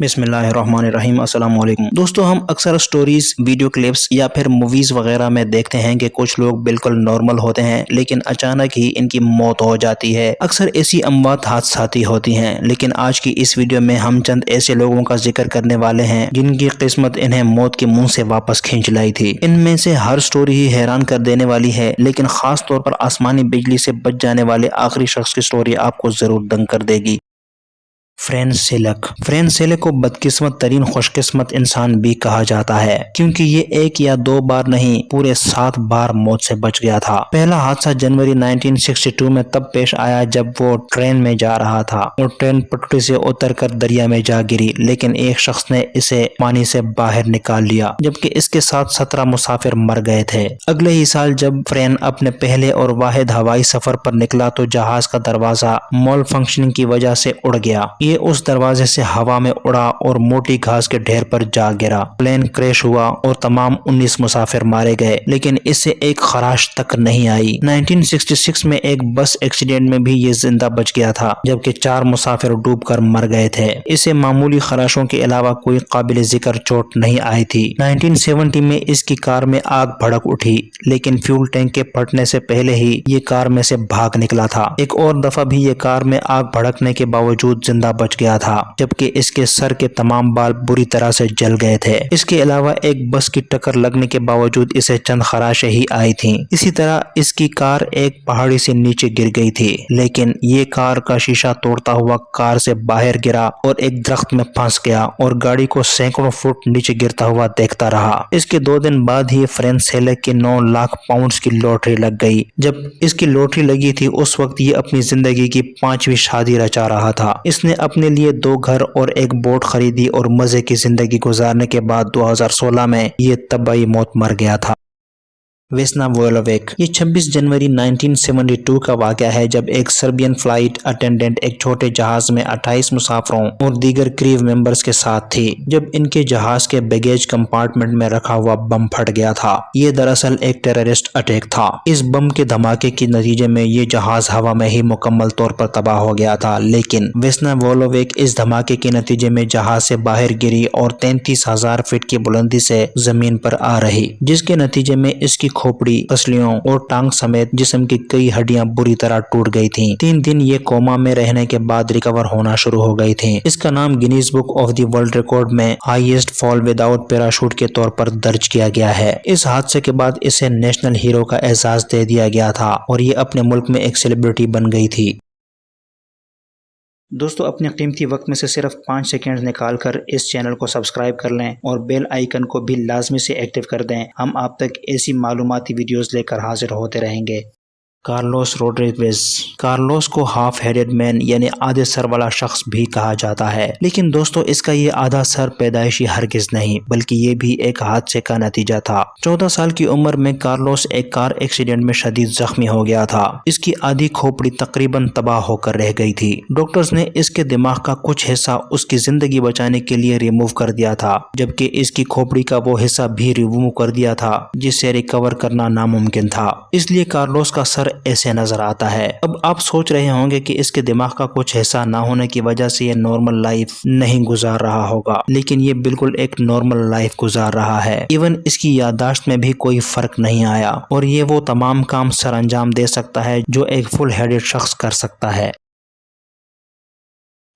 بسم اللہ الرحمن الرحیم۔ السلام علیکم دوستو، ہم اکثر سٹوریز، ویڈیو کلپس یا پھر موویز وغیرہ میں دیکھتے ہیں کہ کچھ لوگ بالکل نارمل ہوتے ہیں لیکن اچانک ہی ان کی موت ہو جاتی ہے۔ اکثر ایسی اموات حادثاتی ہوتی ہیں، لیکن آج کی اس ویڈیو میں ہم چند ایسے لوگوں کا ذکر کرنے والے ہیں جن کی قسمت انہیں موت کے منہ سے واپس کھینچ لائی تھی۔ ان میں سے ہر سٹوری ہی حیران کر دینے والی ہے، لیکن خاص طور پر آسمانی بجلی سے بچ جانے والے آخری شخص کی سٹوری آپ کو ضرور دنگ کر دے گی۔ فرینچ سیلک کو بدقسمت ترین خوش قسمت انسان بھی کہا جاتا ہے، کیونکہ یہ ایک یا دو بار نہیں پورے 7 بار موت سے بچ گیا تھا۔ پہلا حادثہ جنوری 1962 میں تب پیش آیا جب وہ ٹرین میں جا رہا تھا اور ٹرین پٹری سے اتر کر دریا میں جا گری، لیکن ایک شخص نے اسے پانی سے باہر نکال لیا جبکہ اس کے ساتھ 17 مسافر مر گئے تھے۔ اگلے ہی سال جب فرین اپنے پہلے اور واحد ہوائی سفر پر نکلا تو جہاز کا دروازہ مال فنکشننگ کی وجہ سے اڑ گیا۔ یہ اس دروازے سے ہوا میں اڑا اور موٹی گھاس کے ڈھیر پر جا گرا۔ پلین کریش ہوا اور تمام 19 مسافر مارے گئے، لیکن اس سے ایک خراش تک نہیں آئی۔ 1966 میں ایک بس ایکسیڈنٹ میں بھی یہ زندہ بچ گیا تھا جبکہ 4 مسافر ڈوب کر مر گئے تھے۔ اسے معمولی خراشوں کے علاوہ کوئی قابل ذکر چوٹ نہیں آئی تھی۔ 1970 میں اس کی کار میں آگ بھڑک اٹھی، لیکن فیول ٹینک کے پھٹنے سے پہلے ہی یہ کار میں سے بھاگ نکلا تھا۔ ایک اور دفعہ بھی یہ کار میں آگ بھڑکنے کے باوجود زندہ بچ گیا تھا جبکہ اس کے سر کے تمام بال بری طرح سے جل گئے تھے۔ اس کے علاوہ ایک بس کی ٹکر لگنے کے باوجود اسے چند خراشیں ہی آئی تھیں۔ اسی طرح اس کی کار ایک پہاڑی سے نیچے گر گئی تھی، لیکن یہ کار کا شیشہ توڑتا ہوا کار سے باہر گرا اور ایک درخت میں پھنس گیا اور گاڑی کو سینکڑوں فٹ نیچے گرتا ہوا دیکھتا رہا۔ اس کے 2 دن بعد ہی فرینچ سیلک کی 9 لاکھ پاؤنڈز کی لاٹری لگ گئی۔ جب اس کی لاٹری لگی تھی اس وقت یہ اپنی زندگی کی 5ویں شادی رچا رہا تھا۔ اس نے اپنے لیے 2 گھر اور ایک بوٹ خریدی اور مزے کی زندگی گزارنے کے بعد 2016 میں یہ طبعی موت مر گیا تھا۔ ویسنا وولویک۔ یہ 26 جنوری 1972 کا واقعہ ہے جب ایک سربین فلائٹ اٹینڈنٹ ایک چھوٹے جہاز میں 28 مسافروں اور دیگر کریو ممبرز کے ساتھ تھی جب ان کے جہاز کے بیگیج کمپارٹمنٹ میں رکھا ہوا بم پھٹ گیا تھا۔ یہ دراصل ایک ٹیررسٹ اٹیک تھا۔ اس بم کے دھماکے کے نتیجے میں یہ جہاز ہوا میں ہی مکمل طور پر تباہ ہو گیا تھا، لیکن ویسنا وولویک اس دھماکے کے نتیجے میں جہاز سے باہر گری اور 33,000 فٹ کی بلندی سے زمین پر آ رہی، جس کے نتیجے میں اس کی کھوپڑی، پسلیوں اور ٹانگ سمیت جسم کی کئی ہڈیاں بری طرح ٹوٹ گئی تھیں۔ 3 دن یہ کوما میں رہنے کے بعد ریکور ہونا شروع ہو گئی تھیں۔ اس کا نام Guinness book of the world record میں ہائیسٹ فال وداؤٹ پیراشوٹ کے طور پر درج کیا گیا ہے۔ اس حادثے کے بعد اسے نیشنل ہیرو کا اعزاز دے دیا گیا تھا اور یہ اپنے ملک میں ایک سیلیبریٹی بن گئی تھی۔ دوستو، اپنے قیمتی وقت میں سے صرف 5 سیکنڈ نکال کر اس چینل کو سبسکرائب کر لیں اور بیل آئیکن کو بھی لازمی سے ایکٹیو کر دیں۔ ہم آپ تک ایسی معلوماتی ویڈیوز لے کر حاضر ہوتے رہیں گے۔ Carlos Rodrigues. کارلوس کو ہاف ہیڈڈ مین یعنی آدھے سر والا شخص بھی کہا جاتا ہے، لیکن دوستو اس کا یہ آدھا سر پیدائشی ہرگز نہیں بلکہ یہ بھی ایک حادثے کا نتیجہ تھا۔ 14 سال کی عمر میں کارلوس ایک کار ایکسیڈنٹ میں شدید زخمی ہو گیا تھا۔ اس کی آدھی کھوپڑی تقریباً تباہ ہو کر رہ گئی تھی۔ ڈاکٹرز نے اس کے دماغ کا کچھ حصہ اس کی زندگی بچانے کے لیے ریموو کر دیا تھا، جبکہ اس کی کھوپڑی کا وہ حصہ بھی ریموو کر دیا تھا جس سے ریکور کرنا ناممکن تھا۔ اس لیے کارلوس کا سر ایسے نظر آتا ہے۔ اب آپ سوچ رہے ہوں گے کہ اس کے دماغ کا کچھ حصہ نہ ہونے کی وجہ سے یہ نارمل لائف نہیں گزار رہا ہوگا، لیکن یہ بالکل ایک نارمل لائف گزار رہا ہے۔ ایون اس کی یادداشت میں بھی کوئی فرق نہیں آیا اور یہ وہ تمام کام سر انجام دے سکتا ہے جو ایک فل ہیڈڈ شخص کر سکتا ہے۔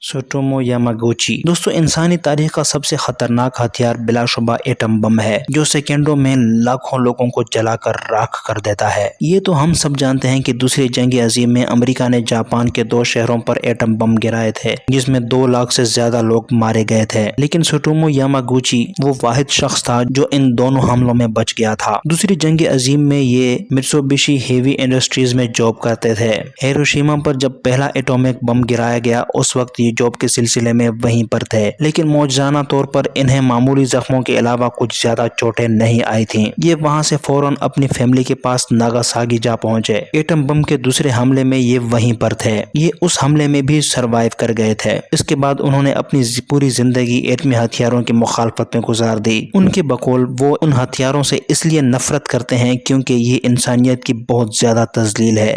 سوٹومو یاماگوچی۔ دوستو، انسانی تاریخ کا سب سے خطرناک ہتھیار بلا شبہ ایٹم بم ہے جو سیکنڈوں میں لاکھوں لوگوں کو جلا کر راکھ کر دیتا ہے۔ یہ تو ہم سب جانتے ہیں کہ دوسری جنگ عظیم میں امریکہ نے جاپان کے 2 شہروں پر ایٹم بم گرائے تھے جس میں 2 لاکھ سے زیادہ لوگ مارے گئے تھے، لیکن سوٹومو یاماگوچی وہ واحد شخص تھا جو ان دونوں حملوں میں بچ گیا تھا۔ دوسری جنگ عظیم میں یہ میٹسوبشی ہیوی انڈسٹریز میں جاب کرتے تھے۔ ہیروشیما پر جب پہلا ایٹومک بم گرایا گیا اس وقت جاب کے سلسلے میں وہیں پر تھے، لیکن معجزانہ طور پر انہیں معمولی زخموں کے علاوہ کچھ زیادہ چوٹیں نہیں آئی تھیں۔ یہ وہاں سے فوراً اپنی فیملی کے پاس ناگاساکی جا پہنچے۔ ایٹم بم کے دوسرے حملے میں یہ وہیں پر تھے۔ یہ اس حملے میں بھی سروائیو کر گئے تھے۔ اس کے بعد انہوں نے اپنی پوری زندگی ایٹمی ہتھیاروں کی مخالفت میں گزار دی۔ ان کے بقول وہ ان ہتھیاروں سے اس لیے نفرت کرتے ہیں کیونکہ یہ انسانیت کی بہت زیادہ تذلیل ہے۔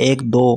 1, 2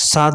7